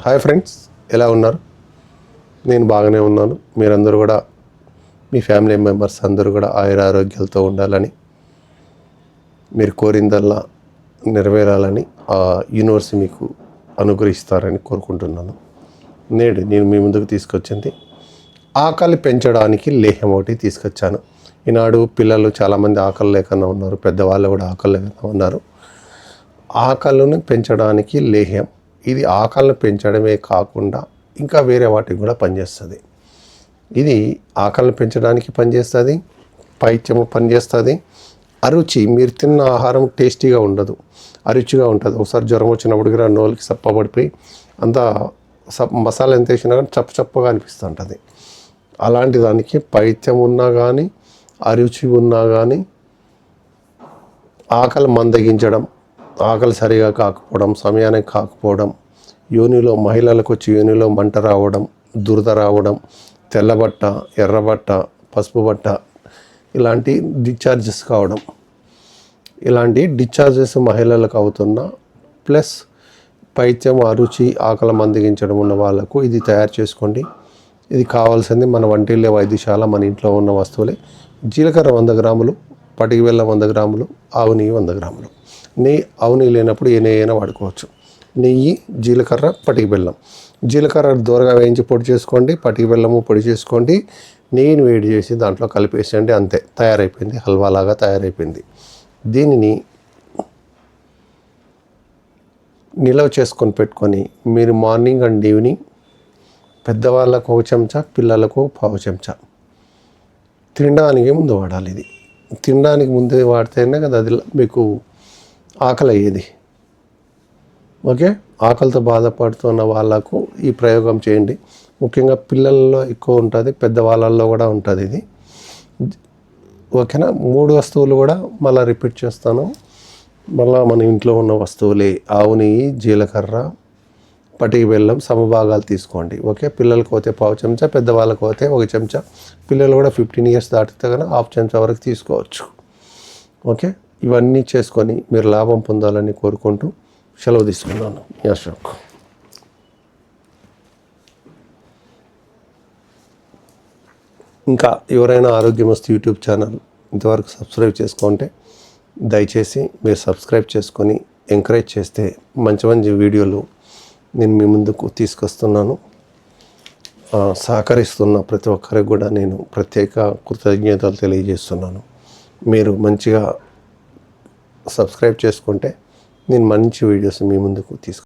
Hi friends, ఎలా ఉన్నారు? నేను బాగానే ఉన్నాను. మీరందరూ కూడా మీ ఫ్యామిలీ మెంబర్స్ అందరూ కూడా ఆయురారోగ్యాలతో ఉండాలని, మీరు కోరిందల్లా నెరవేరాలని ఆ యూనివర్స్ మీకు అనుగ్రహిస్తారని కోరుకుంటున్నాను. నేడు నేను మీ ముందుకు తీసుకొచ్చింది ఆకలి పెంచడానికి లేహ్యం ఒకటి తీసుకొచ్చాను. ఈనాడు పిల్లలు చాలామంది ఆకలి లేకుండా ఉన్నారు, పెద్దవాళ్ళు కూడా ఆకలి లేకుండా ఉన్నారు. ఆకలిని పెంచడానికి లేహ్యం, ఇది ఆకలిని పెంచడమే కాకుండా ఇంకా వేరే వాటికి కూడా పనిచేస్తుంది. ఇది ఆకలిని పెంచడానికి పనిచేస్తుంది, పైత్యము పనిచేస్తుంది. అరుచి, మీరు తిన్న ఆహారం టేస్టీగా ఉండదు, అరుచిగా ఉంటుంది. ఒకసారి జ్వరం వచ్చినప్పుడు కూడా నోలుకి సప్పబడిపోయి అంతా మసాలా ఎంత వేసినా కానీ చప్పగా అనిపిస్తుంటుంది. అలాంటి దానికి పైత్యం ఉన్నా కానీ, అరుచి ఉన్నా కానీ, ఆకలి మందగించడం, ఆకలి సరిగా కాకపోవడం, సమయానికి కాకపోవడం, యోనిలో మహిళలకు వచ్చి యోనిలో మంట రావడం, దురద రావడం, తెల్లబట్ట, ఎర్రబట్ట, పసుపు బట్ట, ఇలాంటి డిశ్చార్జెస్ కావడం, ఇలాంటి డిశ్చార్జెస్ మహిళలకు అవుతున్న ప్లస్ పైత్యం, అరుచి, ఆకలి మందగించడం ఉన్న వాళ్ళకు ఇది తయారు చేసుకోండి. ఇది కావాల్సింది మన వంటిల్లే వైద్యశాల, మన ఇంట్లో ఉన్న వస్తువులే. జీలకర్ర 100 గ్రాములు, పటికి బెల్లం 100 గ్రాములు, ఆవు నెయ్యి 100 గ్రాములు. నెయ్యి ఆవు నెయ్యి లేనప్పుడు ఏ నెయ్యి అయినా వాడుకోవచ్చు. నెయ్యి, జీలకర్ర, పటికి బెల్లం. జీలకర్ర దూరగా వేయించి పొడి చేసుకోండి, పటికి బెల్లము పొడి చేసుకోండి, నెయ్యిని వేడి చేసి దాంట్లో కలిపేసండి. అంతే, తయారైపోయింది, హల్వాలాగా తయారైపోయింది. దీనిని నిల్వ చేసుకొని పెట్టుకొని మీరు మార్నింగ్ అండ్ ఈవినింగ్ పెద్దవాళ్ళకు 1 చెంచా, పిల్లలకు 1/2 చెంచా తినడానికి ముందు వాడాలి. ఇది తినడానికి ముందే వాడితేనే కదా అది మీకు ఆకలి అయ్యేది. ఓకే, ఆకలితో బాధపడుతున్న వాళ్ళకు ఈ ప్రయోగం చేయండి. ముఖ్యంగా పిల్లల్లో ఎక్కువ ఉంటుంది, పెద్దవాళ్ళల్లో కూడా ఉంటుంది ఇది. ఓకేనా? 3 వస్తువులు కూడా మళ్ళీ రిపీట్ చేస్తాను. మళ్ళీ మన ఇంట్లో ఉన్న వస్తువులే. ఆవు నెయ్యి, జీలకర్ర, పటికి బెల్లం సమభాగాలు తీసుకోండి. ఓకే, పిల్లలకు పోతే 1/2 చెంచా, పెద్దవాళ్ళకు పోతే 1 చెంచా. పిల్లలు కూడా 15 ఇయర్స్ దాటితే కన్నా 1/2 చెంచా వరకు తీసుకోవచ్చు. ఓకే, ఇవన్నీ చేసుకొని మీరు లాభం పొందాలని కోరుకుంటూ సెలవు తీసుకున్నాను. అశోక్. ఇంకా ఎవరైనా ఆరోగ్యమస్తు యూట్యూబ్ ఛానల్ ఇంతవరకు సబ్స్క్రైబ్ చేసుకుంటే దయచేసి మీరు సబ్స్క్రైబ్ చేసుకొని ఎంకరేజ్ చేస్తే మంచి మంచి వీడియోలు నేను మీ ముందుకు తీసుకొస్తున్నాను. సహకరిస్తున్న ప్రతి ఒక్కరికి కూడా నేను ప్రత్యేక కృతజ్ఞతలు తెలియజేస్తున్నాను. మీరు మంచిగా సబ్స్క్రైబ్ చేసుకుంటే నేను మంచి వీడియోస్ మీ ముందుకు